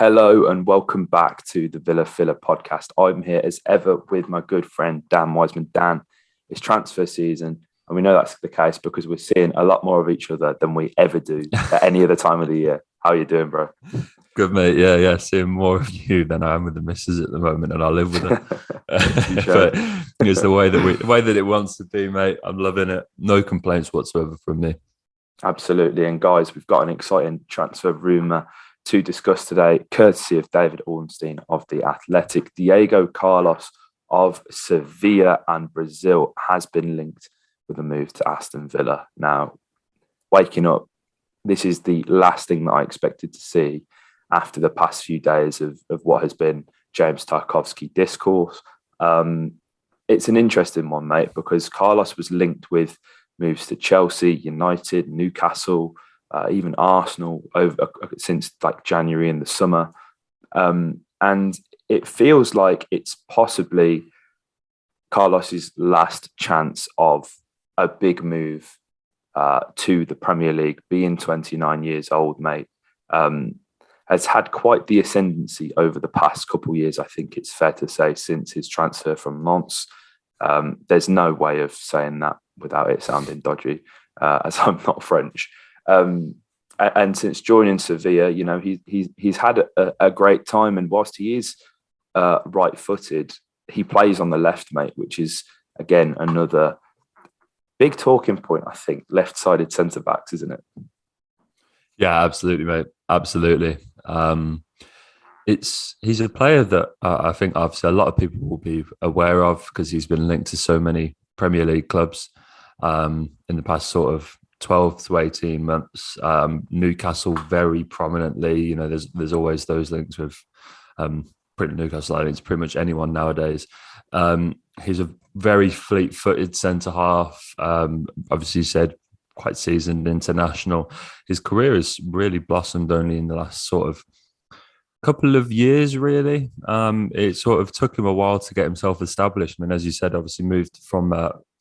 Hello and welcome back to the Villa Filler podcast. I'm here as ever with my good friend Dan Wiseman. Dan, it's transfer season, and we know that's the case because we're seeing a lot more of each other than we ever do at any other time of the year. How are you doing, bro? Good mate, yeah. Seeing more of you than I am with the missus at the moment, and I live with her. But it's the way that it wants to be, mate. I'm loving it. No complaints whatsoever from me. Absolutely. And guys, we've got an exciting transfer rumour to discuss today, courtesy of David Ornstein of The Athletic. Diego Carlos of Sevilla and Brazil has been linked with a move to Aston Villa. Now, waking up, this is the last thing that I expected to see after the past few days of what has been James Tarkowski discourse. It's an interesting one, mate, because Carlos was linked with moves to Chelsea, United, Newcastle, even Arsenal since like January in the summer. And it feels like it's possibly Carlos's last chance of a big move to the Premier League, being 29 years old, mate. Has had quite the ascendancy over the past couple of years, I think it's fair to say, since his transfer from Lens. There's no way of saying that without it sounding dodgy, as I'm not French. And since joining Sevilla, you know, he's had a great time. And whilst he is right-footed, he plays on the left, mate, which is, again, another big talking point, I think, left-sided centre-backs, isn't it? Yeah, absolutely, mate. Absolutely. He's a player that I think obviously a lot of people will be aware of because he's been linked to so many Premier League clubs in the past sort of 12 to 18 months. Newcastle very prominently. You know, there's always those links with Newcastle. I think it's pretty much anyone nowadays. He's a very fleet-footed centre half. Obviously, you said quite seasoned international. His career has really blossomed only in the last sort of couple of years, really. It sort of took him a while to get himself established. I mean, as you said, obviously moved from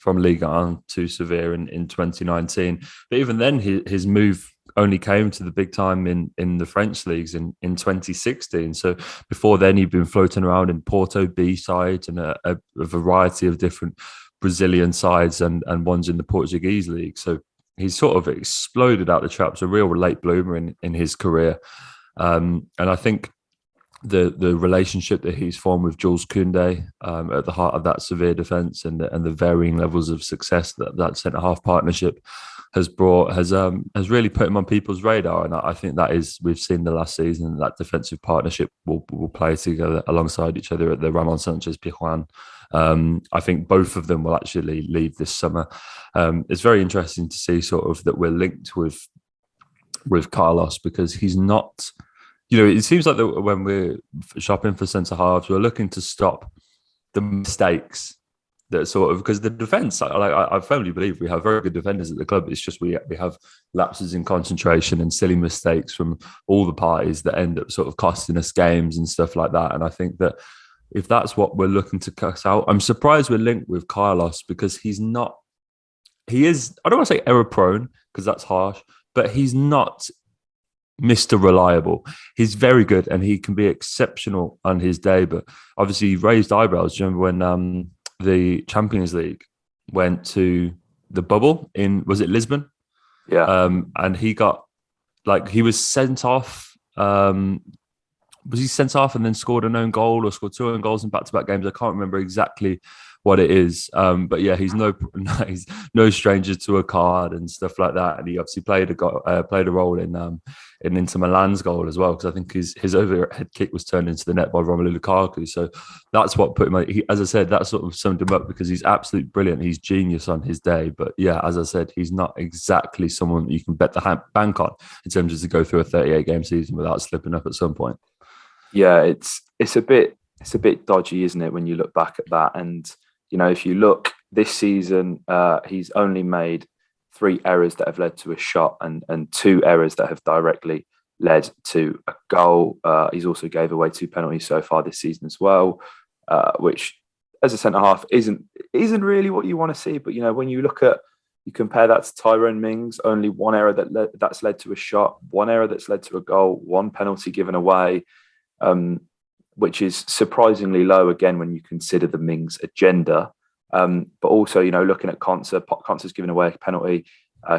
Liga 1 to Sevilla in 2019. But even then, his move only came to the big time in the French leagues in 2016. So before then, he'd been floating around in Porto B sides and a variety of different Brazilian sides and ones in the Portuguese league. So he's sort of exploded out the traps, a real late bloomer in his career. And I think the relationship that he's formed with Jules Koundé at the heart of that Sevilla defence and the varying levels of success that centre half partnership has brought has really put him on people's radar. And I think that is, we've seen the last season that defensive partnership will play together alongside each other at the Ramon Sanchez Pizjuan. I think both of them will actually leave this summer. It's very interesting to see sort of that we're linked with Carlos because he's not, you know, it seems like that when we're shopping for centre halves, we're looking to stop the mistakes that sort of, because the defence, I firmly believe we have very good defenders at the club. It's just we have lapses in concentration and silly mistakes from all the parties that end up sort of costing us games and stuff like that. And I think that if that's what we're looking to cut out, I'm surprised we're linked with Carlos because he is, I don't want to say error prone because that's harsh, but he's not Mr. Reliable. He's very good and he can be exceptional on his day. But obviously, he raised eyebrows. Do you remember when the Champions League went to the bubble was it Lisbon? Yeah. And he got, he was sent off. Was he sent off and then scored an own goal or scored two own goals in back-to-back games? I can't remember exactly what it is. But yeah, he's he's no stranger to a card and stuff like that. And he obviously played a role in Inter Milan's goal as well, because I think his overhead kick was turned into the net by Romelu Lukaku. So that's what put him, as I said, that sort of summed him up because he's absolutely brilliant. He's genius on his day. But yeah, as I said, he's not exactly someone that you can bet the bank on in terms of to go through a 38-game season without slipping up at some point. Yeah, it's a bit dodgy, isn't it, when you look back at that? And you know, if you look this season, he's only made 3 errors that have led to a shot and 2 errors that have directly led to a goal. He's also gave away 2 penalties so far this season as well, which as a centre half isn't really what you want to see. But you know, when you compare that to Tyrone Mings, only 1 error that's led to a shot, 1 error that's led to a goal, 1 penalty given away. which is surprisingly low again when you consider the Mings agenda. But also, looking at Conser's given away a penalty.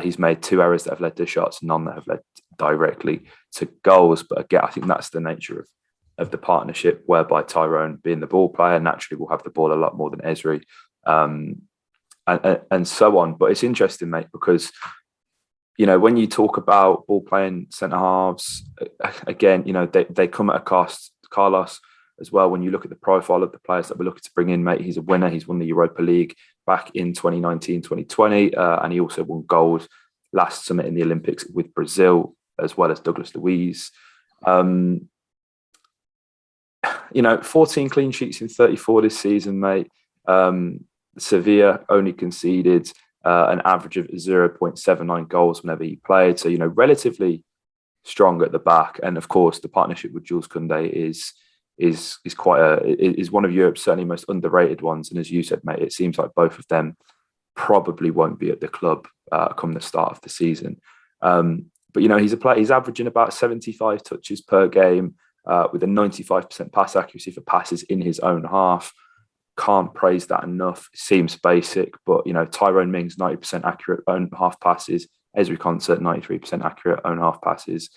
He's made 2 errors that have led to shots, none that have led directly to goals. But again, I think that's the nature of the partnership, whereby Tyrone, being the ball player, naturally will have the ball a lot more than Ezri, and so on. But it's interesting, mate, because when you talk about ball playing centre halves, again, they come at a cost. Carlos, as well, when you look at the profile of the players that we're looking to bring in, mate, he's a winner. He's won the Europa League back in 2019, 2020, and he also won gold last summer in the Olympics with Brazil, as well as Douglas Luiz. 14 clean sheets in 34 this season, mate. Sevilla only conceded an average of 0.79 goals whenever he played. So, relatively strong at the back. And of course, the partnership with Jules Koundé is one of Europe's certainly most underrated ones. And as you said, mate, it seems like both of them probably won't be at the club come the start of the season. But he's a player. He's averaging about 75 touches per game with a 95% pass accuracy for passes in his own half. Can't praise that enough. Seems basic, but Tyrone Mings 90% accurate own half passes. Ezri Konsa 93% accurate own half passes.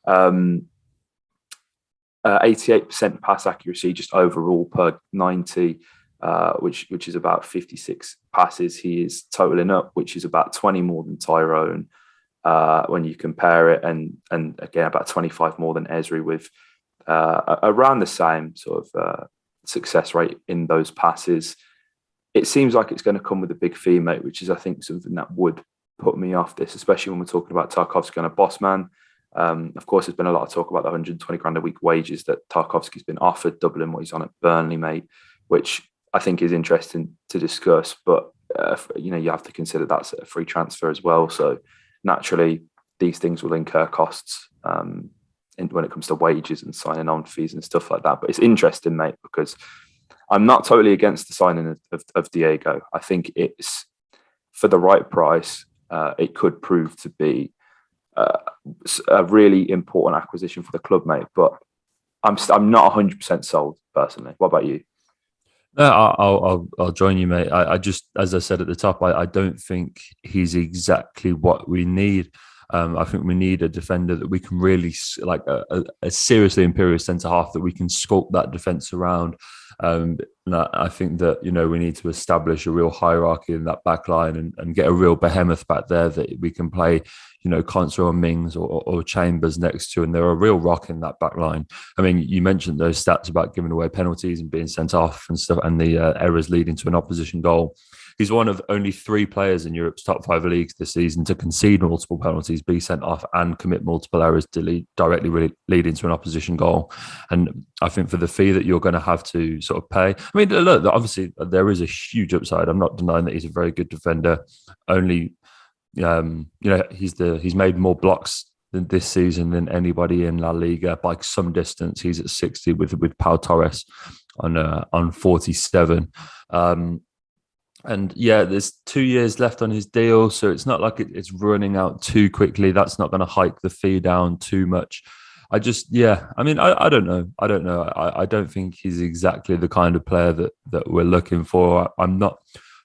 88% pass accuracy just overall per 90, which is about 56 passes he is totaling up, which is about 20 more than Tyrone when you compare it, and again about 25 more than Ezri, with around the same sort of success rate in those passes. It seems like it's going to come with a big fee, mate, which is I think something that would put me off this, especially when we're talking about Tarkowski on a boss man. Of course, there's been a lot of talk about the 120 grand a week wages that Tarkowski's been offered, doubling what he's on at Burnley, mate, which I think is interesting to discuss. But, you have to consider that's a free transfer as well. So naturally, these things will incur costs when it comes to wages and signing on fees and stuff like that. But it's interesting, mate, because I'm not totally against the signing of Diego. I think it's for the right price. It could prove to be a really important acquisition for the club, mate. But I'm not 100% sold personally. What about you? No, I'll join you, mate. I just, as I said at the top, I don't think he's exactly what we need. I think we need a defender that we can really like a seriously imperious centre half that we can sculpt that defence around. And I think that we need to establish a real hierarchy in that back line and get a real behemoth back there that we can play, Konsa or Mings or Chambers next to, and they're a real rock in that back line. I mean, you mentioned those stats about giving away penalties and being sent off and stuff, and the errors leading to an opposition goal. He's one of only 3 players in Europe's top 5 leagues this season to concede multiple penalties, be sent off, and commit multiple errors directly leading to an opposition goal. And I think for the fee that you're going to have to sort of pay, I mean, look, obviously there is a huge upside. I'm not denying that he's a very good defender. Only, he's made more blocks this season than anybody in La Liga by some distance. He's at 60 with Pau Torres on 47. And yeah, there's 2 years left on his deal, so it's not like it's running out too quickly. That's not going to hike the fee down too much. I mean, I don't know. I don't think he's exactly the kind of player that we're looking for. I'm not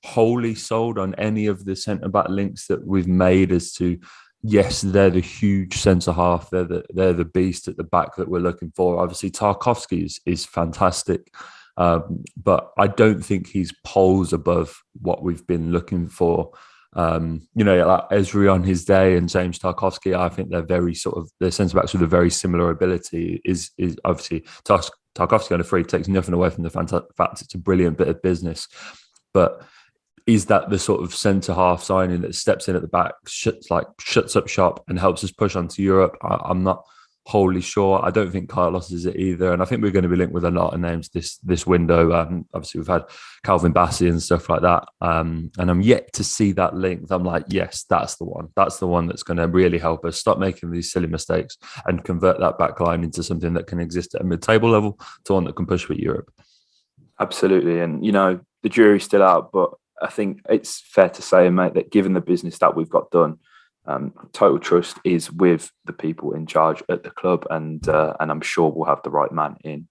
wholly sold on any of the centre-back links that we've made as to, yes, they're the huge centre-half. They're the beast at the back that we're looking for. Obviously, Tarkowski is fantastic. But I don't think he's poles above what we've been looking for. Like Ezri on his day and James Tarkowski, I think they're centre backs with a very similar ability. Is obviously Tarkowski on a free takes nothing away from the fact it's a brilliant bit of business, but is that the sort of centre half signing that steps in at the back, shuts up shop and helps us push on to Europe? I'm not wholly sure. I don't think Carlos is it either, and I think we're going to be linked with a lot of names this window. Obviously, we've had Calvin Bassey and stuff like that, and I'm yet to see that link. I'm like, yes, that's the one. That's the one that's going to really help us stop making these silly mistakes and convert that back line into something that can exist at a mid-table level to one that can push for Europe. Absolutely, and the jury's still out, but I think it's fair to say, mate, that given the business that we've got done, Total trust is with the people in charge at the club, and I'm sure we'll have the right man in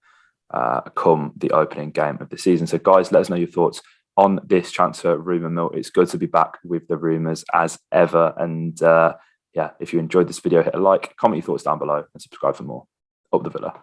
come the opening game of the season. So, guys, let us know your thoughts on this transfer rumour mill. It's good to be back with the rumours as ever. And if you enjoyed this video, hit a like, comment your thoughts down below, and subscribe for more. Up the Villa.